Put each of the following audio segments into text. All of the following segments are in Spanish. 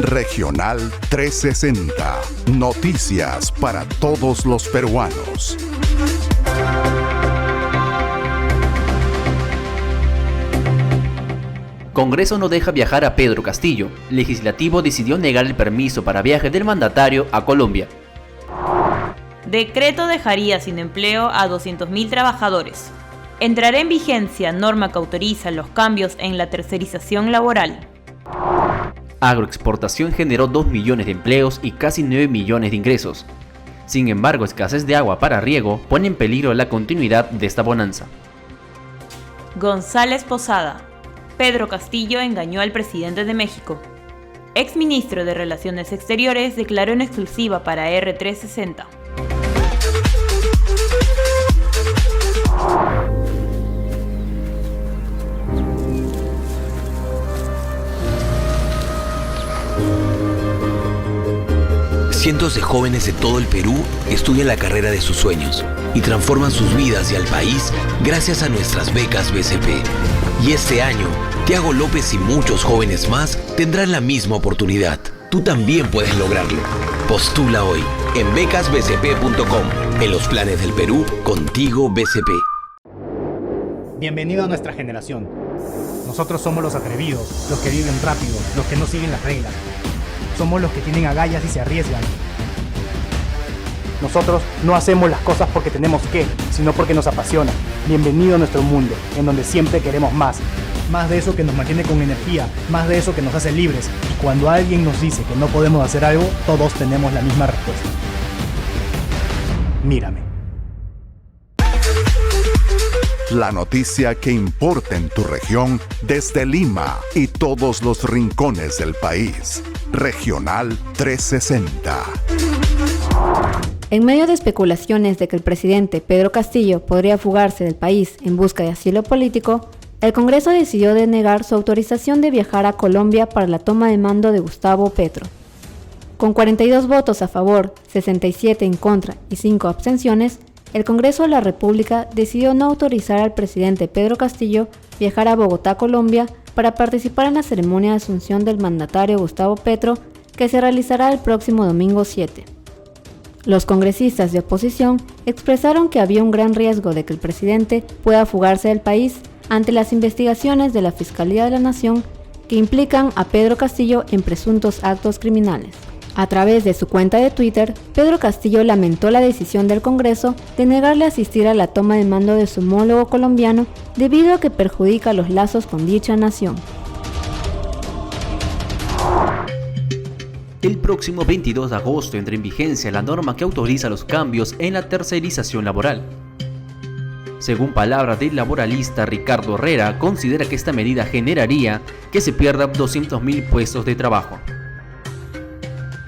Regional 360. Noticias para todos los peruanos. Congreso no deja viajar a Pedro Castillo. Legislativo decidió negar el permiso para viaje del mandatario a Colombia. Decreto dejaría sin empleo a 200.000 trabajadores. Entrará en vigencia norma que autoriza los cambios en la tercerización laboral. Agroexportación generó 2 millones de empleos y casi 9 millones de ingresos. Sin embargo, escasez de agua para riego pone en peligro la continuidad de esta bonanza. González Posada. Pedro Castillo engañó al presidente de México. Exministro de Relaciones Exteriores declaró en exclusiva para R360. Cientos de jóvenes de todo el Perú estudian la carrera de sus sueños y transforman sus vidas y al país gracias a nuestras becas BCP. Y este año, Tiago López y muchos jóvenes más tendrán la misma oportunidad. Tú también puedes lograrlo. Postula hoy en becasbcp.com. En los planes del Perú, contigo BCP. Bienvenido a nuestra generación. Nosotros somos los atrevidos, los que viven rápido, los que no siguen las reglas. Somos los que tienen agallas y se arriesgan. Nosotros no hacemos las cosas porque tenemos que, sino porque nos apasiona. Bienvenido a nuestro mundo, en donde siempre queremos más. Más de eso que nos mantiene con energía, más de eso que nos hace libres. Y cuando alguien nos dice que no podemos hacer algo, todos tenemos la misma respuesta. Mírame. La noticia que importa en tu región desde Lima y todos los rincones del país. Regional 360. En medio de especulaciones de que el presidente Pedro Castillo podría fugarse del país en busca de asilo político, el Congreso decidió denegar su autorización de viajar a Colombia para la toma de mando de Gustavo Petro. Con 42 votos a favor, 67 en contra y 5 abstenciones, el Congreso de la República decidió no autorizar al presidente Pedro Castillo viajar a Bogotá, Colombia, para participar en la ceremonia de asunción del mandatario Gustavo Petro, que se realizará el próximo domingo 7. Los congresistas de oposición expresaron que había un gran riesgo de que el presidente pueda fugarse del país ante las investigaciones de la Fiscalía de la Nación que implican a Pedro Castillo en presuntos actos criminales. A través de su cuenta de Twitter, Pedro Castillo lamentó la decisión del Congreso de negarle asistir a la toma de mando de su homólogo colombiano debido a que perjudica los lazos con dicha nación. El próximo 22 de agosto entra en vigencia la norma que autoriza los cambios en la tercerización laboral. Según palabras del laboralista Ricardo Herrera, considera que esta medida generaría que se pierdan 200.000 puestos de trabajo.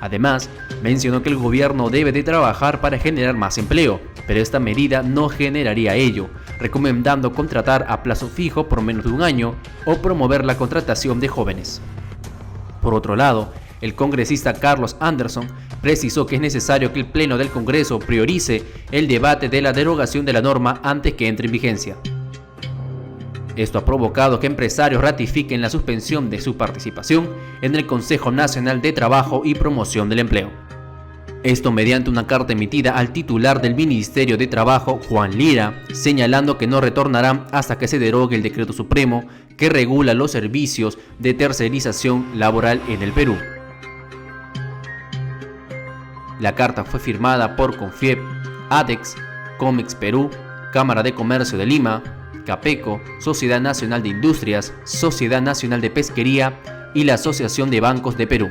Además, mencionó que el gobierno debe de trabajar para generar más empleo, pero esta medida no generaría ello, recomendando contratar a plazo fijo por menos de un año o promover la contratación de jóvenes. Por otro lado, el congresista Carlos Anderson precisó que es necesario que el Pleno del Congreso priorice el debate de la derogación de la norma antes que entre en vigencia. Esto ha provocado que empresarios ratifiquen la suspensión de su participación en el Consejo Nacional de Trabajo y Promoción del Empleo. Esto mediante una carta emitida al titular del Ministerio de Trabajo, Juan Lira, señalando que no retornarán hasta que se derogue el decreto supremo que regula los servicios de tercerización laboral en el Perú. La carta fue firmada por CONFIEP, ADEX, COMEX Perú, Cámara de Comercio de Lima, CAPECO, Sociedad Nacional de Industrias, Sociedad Nacional de Pesquería y la Asociación de Bancos de Perú.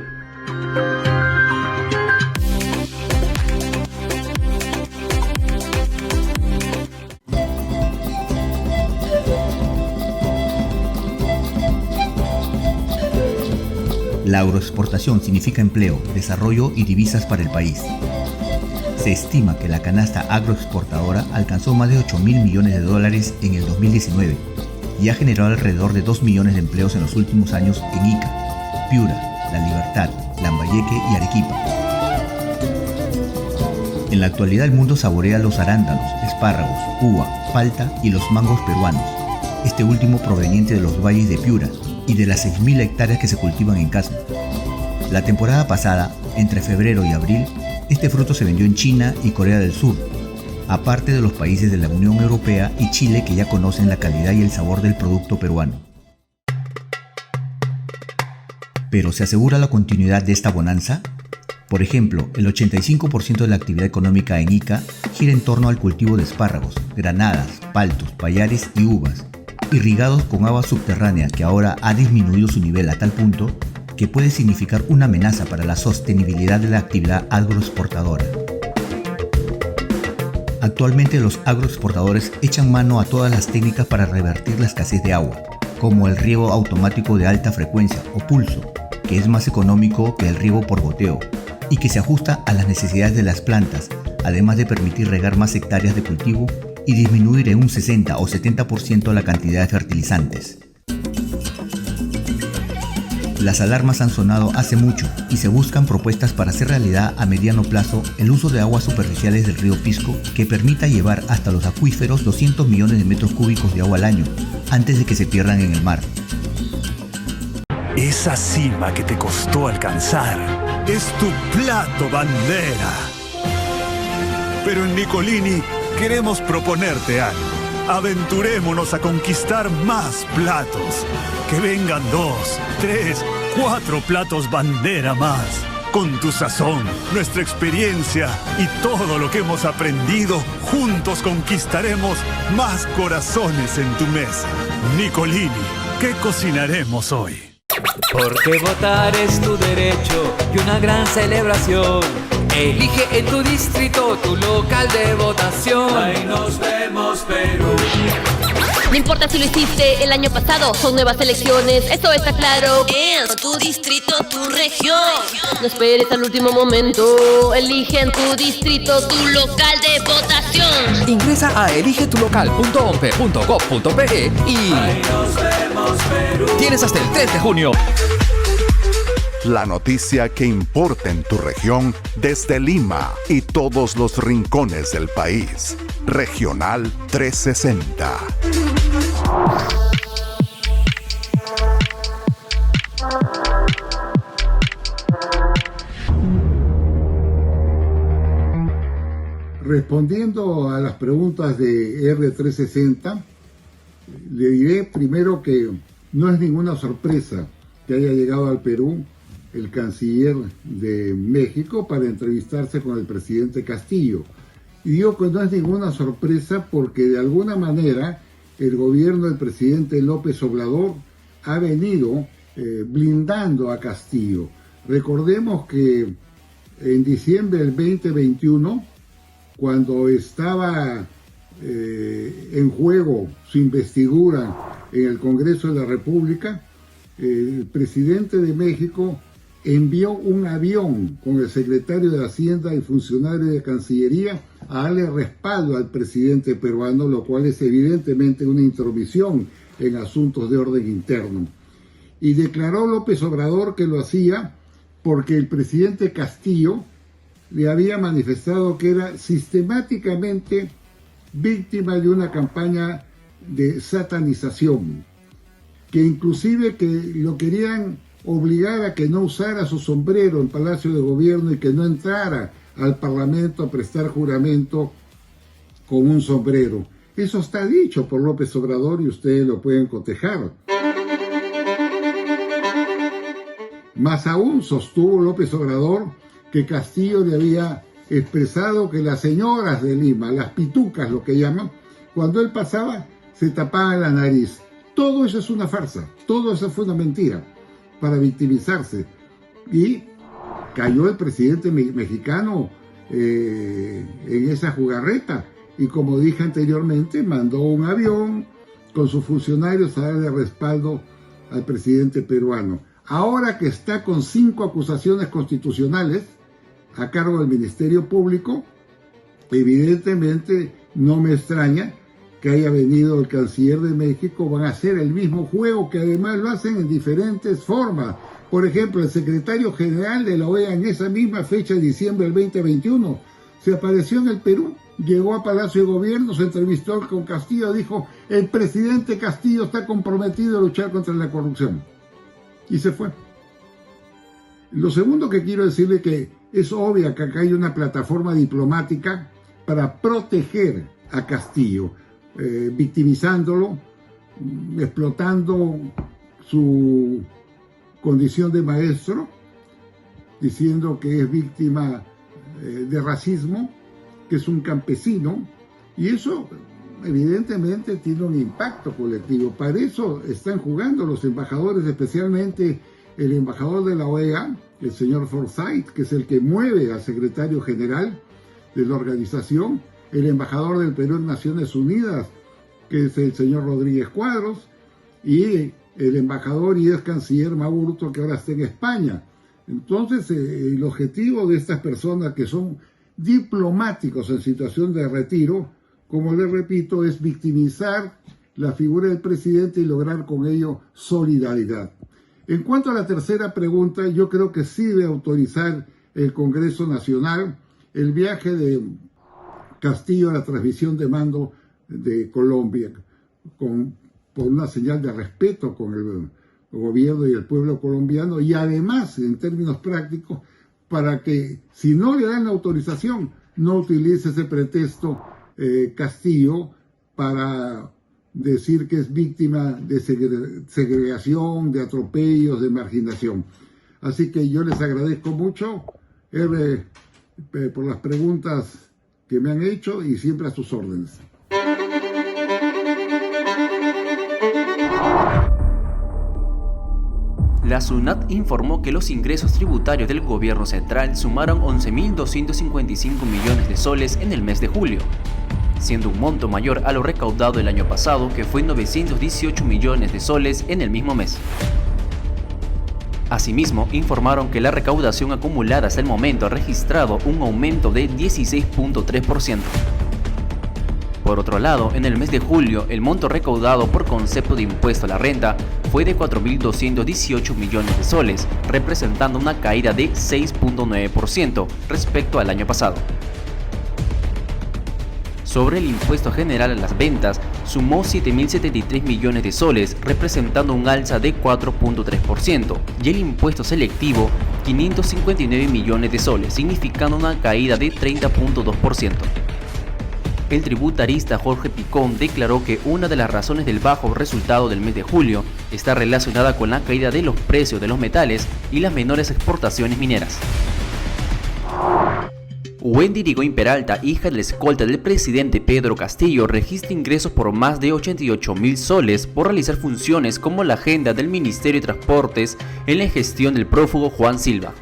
La agroexportación significa empleo, desarrollo y divisas para el país. Se estima que la canasta agroexportadora alcanzó más de 8.000 millones de dólares en el 2019 y ha generado alrededor de 2 millones de empleos en los últimos años en Ica, Piura, La Libertad, Lambayeque y Arequipa. En la actualidad el mundo saborea los arándanos, espárragos, uva, palta y los mangos peruanos, este último proveniente de los valles de Piura y de las 6.000 hectáreas que se cultivan en Casma. La temporada pasada, entre febrero y abril, este fruto se vendió en China y Corea del Sur, aparte de los países de la Unión Europea y Chile que ya conocen la calidad y el sabor del producto peruano. ¿Pero se asegura la continuidad de esta bonanza? Por ejemplo, el 85% de la actividad económica en Ica gira en torno al cultivo de espárragos, granadas, paltos, pallares y uvas, irrigados con agua subterránea que ahora ha disminuido su nivel a tal punto que puede significar una amenaza para la sostenibilidad de la actividad agroexportadora. Actualmente los agroexportadores echan mano a todas las técnicas para revertir la escasez de agua, como el riego automático de alta frecuencia o pulso, que es más económico que el riego por goteo y que se ajusta a las necesidades de las plantas, además de permitir regar más hectáreas de cultivo y disminuir en un 60 o 70% la cantidad de fertilizantes. Las alarmas han sonado hace mucho y se buscan propuestas para hacer realidad a mediano plazo el uso de aguas superficiales del río Pisco que permita llevar hasta los acuíferos 200 millones de metros cúbicos de agua al año antes de que se pierdan en el mar. Esa cima que te costó alcanzar es tu plato bandera. Pero en Nicolini queremos proponerte algo. Aventurémonos a conquistar más platos. Que vengan 2, 3, 4 platos bandera más. Con tu sazón, nuestra experiencia y todo lo que hemos aprendido, juntos conquistaremos más corazones en tu mesa. Nicolini, ¿qué cocinaremos hoy? Porque votar es tu derecho y una gran celebración. Elige en tu distrito tu local de votación. Ahí nos vemos, Perú. No importa si lo hiciste el año pasado, son nuevas elecciones, eso está claro. Es tu distrito, tu región. No esperes al último momento, elige en tu distrito tu local de votación. Ingresa a eligetulocal.ompe.gov.pe y ahí nos vemos, Perú. Tienes hasta el 3 de junio. La noticia que importa en tu región desde Lima y todos los rincones del país. Regional 360. Respondiendo a las preguntas de R360, le diré primero que no es ninguna sorpresa que haya llegado al Perú el canciller de México para entrevistarse con el presidente Castillo. Y digo que no es ninguna sorpresa porque de alguna manera el gobierno del presidente López Obrador ha venido blindando a Castillo. Recordemos que en diciembre del 2021, cuando estaba en juego su investidura en el Congreso de la República, el presidente de México envió un avión con el secretario de Hacienda y funcionario de Cancillería a darle respaldo al presidente peruano, lo cual es evidentemente una intromisión en asuntos de orden interno. Y declaró López Obrador que lo hacía porque el presidente Castillo le había manifestado que era sistemáticamente víctima de una campaña de satanización, que inclusive que lo querían obligar a que no usara su sombrero en Palacio de Gobierno y que no entrara al Parlamento a prestar juramento con un sombrero. Eso está dicho por López Obrador y ustedes lo pueden cotejar. Más aún sostuvo López Obrador que Castillo le había expresado que las señoras de Lima, las pitucas lo que llaman, cuando él pasaba se tapaban la nariz. Todo eso es una farsa, todo eso fue una mentira para victimizarse. Y cayó el presidente mexicano en esa jugarreta y, como dije anteriormente, mandó un avión con sus funcionarios a darle respaldo al presidente peruano. Ahora que está con 5 acusaciones constitucionales a cargo del Ministerio Público, evidentemente no me extraña que haya venido el canciller de México. Van a hacer el mismo juego, que además lo hacen en diferentes formas. Por ejemplo, el secretario general de la OEA en esa misma fecha de diciembre del 2021 se apareció en el Perú, llegó a Palacio de Gobierno, se entrevistó con Castillo, dijo: el presidente Castillo está comprometido a luchar contra la corrupción. Y se fue. Lo segundo que quiero decirle que es obvio que acá hay una plataforma diplomática para proteger a Castillo, victimizándolo, explotando su condición de maestro, diciendo que es víctima de racismo, que es un campesino, y eso evidentemente tiene un impacto colectivo. Para eso están jugando los embajadores, especialmente el embajador de la OEA, el señor Forsyth, que es el que mueve al secretario general de la organización, el embajador del Perú en Naciones Unidas, que es el señor Rodríguez Cuadros, y el embajador y ex canciller Maurto, que ahora está en España. Entonces, el objetivo de estas personas que son diplomáticos en situación de retiro, como les repito, es victimizar la figura del presidente y lograr con ello solidaridad. En cuanto a la tercera pregunta, yo creo que sí debe autorizar el Congreso Nacional el viaje de Castillo a la transmisión de mando de Colombia, por una señal de respeto con el gobierno y el pueblo colombiano, y además, en términos prácticos, para que, si no le dan la autorización, no utilice ese pretexto Castillo para decir que es víctima de segregación, de atropellos, de marginación. Así que yo les agradezco mucho por las preguntas que me han hecho y siempre a sus órdenes. La SUNAT informó que los ingresos tributarios del gobierno central sumaron 11.255 millones de soles en el mes de julio, siendo un monto mayor a lo recaudado el año pasado, que fue 918 millones de soles en el mismo mes. Asimismo, informaron que la recaudación acumulada hasta el momento ha registrado un aumento de 16.3%. Por otro lado, en el mes de julio, el monto recaudado por concepto de impuesto a la renta fue de 4.218 millones de soles, representando una caída de 6.9% respecto al año pasado. Sobre el impuesto general a las ventas, sumó 7.073 millones de soles, representando un alza de 4.3%, y el impuesto selectivo, 559 millones de soles, significando una caída de 30.2%. El tributarista Jorge Picón declaró que una de las razones del bajo resultado del mes de julio está relacionada con la caída de los precios de los metales y las menores exportaciones mineras. Wendy Irigoyen Peralta, hija del escolta del presidente Pedro Castillo, registra ingresos por más de 88.000 soles por realizar funciones como la agenda del Ministerio de Transportes en la gestión del prófugo Juan Silva.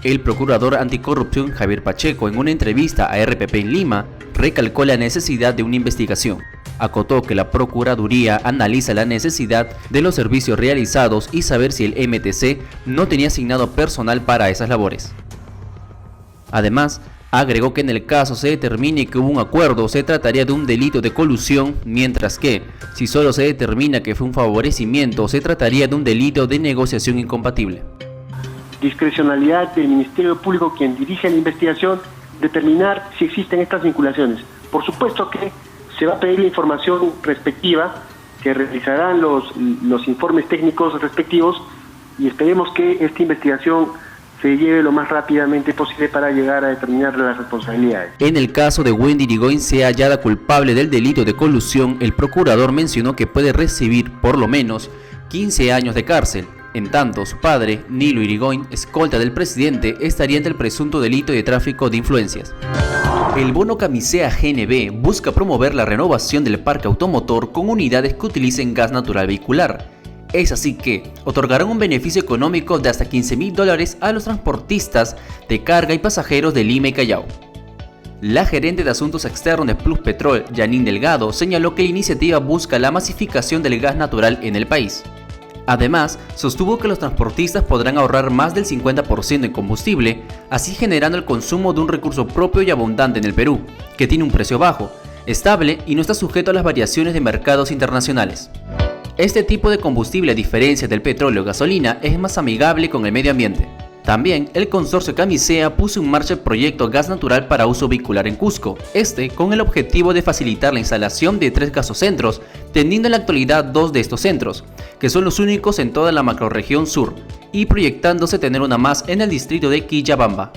El procurador anticorrupción Javier Pacheco, en una entrevista a RPP en Lima, recalcó la necesidad de una investigación. Acotó que la Procuraduría analiza la necesidad de los servicios realizados y saber si el MTC no tenía asignado personal para esas labores. Además, agregó que en el caso se determine que hubo un acuerdo, se trataría de un delito de colusión, mientras que, si solo se determina que fue un favorecimiento, se trataría de un delito de negociación incompatible. Discrecionalidad del Ministerio Público, quien dirige la investigación, determinar si existen estas vinculaciones. Por supuesto que se va a pedir la información respectiva, que realizarán los informes técnicos respectivos, y esperemos que esta investigación se lleve lo más rápidamente posible para llegar a determinar las responsabilidades. En el caso de Wendy Irigoyen sea hallada culpable del delito de colusión, el procurador mencionó que puede recibir por lo menos 15 años de cárcel. En tanto, su padre, Nilo Irigoyen, escolta del presidente, estaría ante el presunto delito de tráfico de influencias. El bono Camisea GNB busca promover la renovación del parque automotor con unidades que utilicen gas natural vehicular. Es así que otorgarán un beneficio económico de hasta $15.000 a los transportistas de carga y pasajeros de Lima y Callao. La gerente de Asuntos Externos de Plus Petrol, Janine Delgado, señaló que la iniciativa busca la masificación del gas natural en el país. Además, sostuvo que los transportistas podrán ahorrar más del 50% en combustible, así generando el consumo de un recurso propio y abundante en el Perú, que tiene un precio bajo, estable y no está sujeto a las variaciones de mercados internacionales. Este tipo de combustible, a diferencia del petróleo o gasolina, es más amigable con el medio ambiente. También, el consorcio Camisea puso en marcha el proyecto Gas Natural para uso vehicular en Cusco, con el objetivo de facilitar la instalación de 3 gasocentros, teniendo en la actualidad 2 de estos centros, que son los únicos en toda la macrorregión sur, y proyectándose tener una más en el distrito de Quillabamba.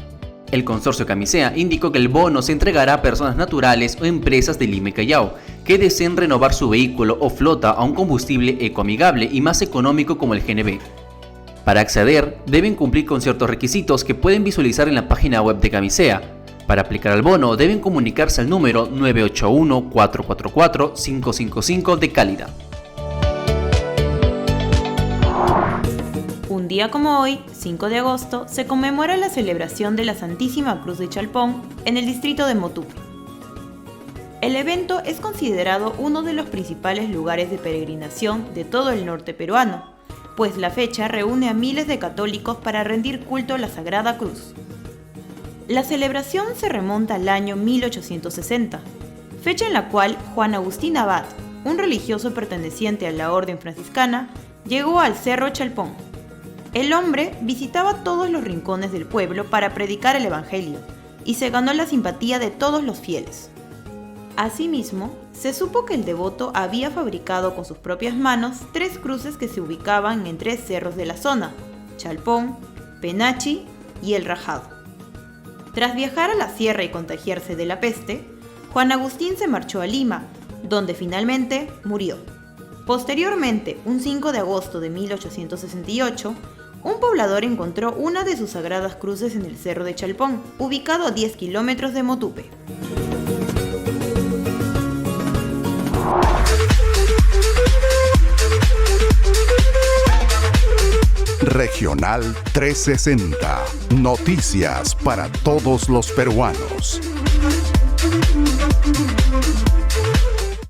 El consorcio Camisea indicó que el bono se entregará a personas naturales o empresas de Lima y Callao que deseen renovar su vehículo o flota a un combustible ecoamigable y más económico como el GNV. Para acceder, deben cumplir con ciertos requisitos que pueden visualizar en la página web de Camisea. Para aplicar al bono, deben comunicarse al número 981-444-555 de Cálida. Un día como hoy, 5 de agosto, se conmemora la celebración de la Santísima Cruz de Chalpón en el distrito de Motupe. El evento es considerado uno de los principales lugares de peregrinación de todo el norte peruano, pues la fecha reúne a miles de católicos para rendir culto a la Sagrada Cruz. La celebración se remonta al año 1860, fecha en la cual Juan Agustín Abad, un religioso perteneciente a la Orden Franciscana, llegó al Cerro Chalpón. El hombre visitaba todos los rincones del pueblo para predicar el Evangelio y se ganó la simpatía de todos los fieles. Asimismo, se supo que el devoto había fabricado con sus propias manos 3 cruces que se ubicaban en 3 cerros de la zona: Chalpón, Penachi y El Rajado. Tras viajar a la sierra y contagiarse de la peste, Juan Agustín se marchó a Lima, donde finalmente murió. Posteriormente, un 5 de agosto de 1868, un poblador encontró una de sus sagradas cruces en el Cerro de Chalpón, ubicado a 10 kilómetros de Motupe. Regional 360. Noticias para todos los peruanos.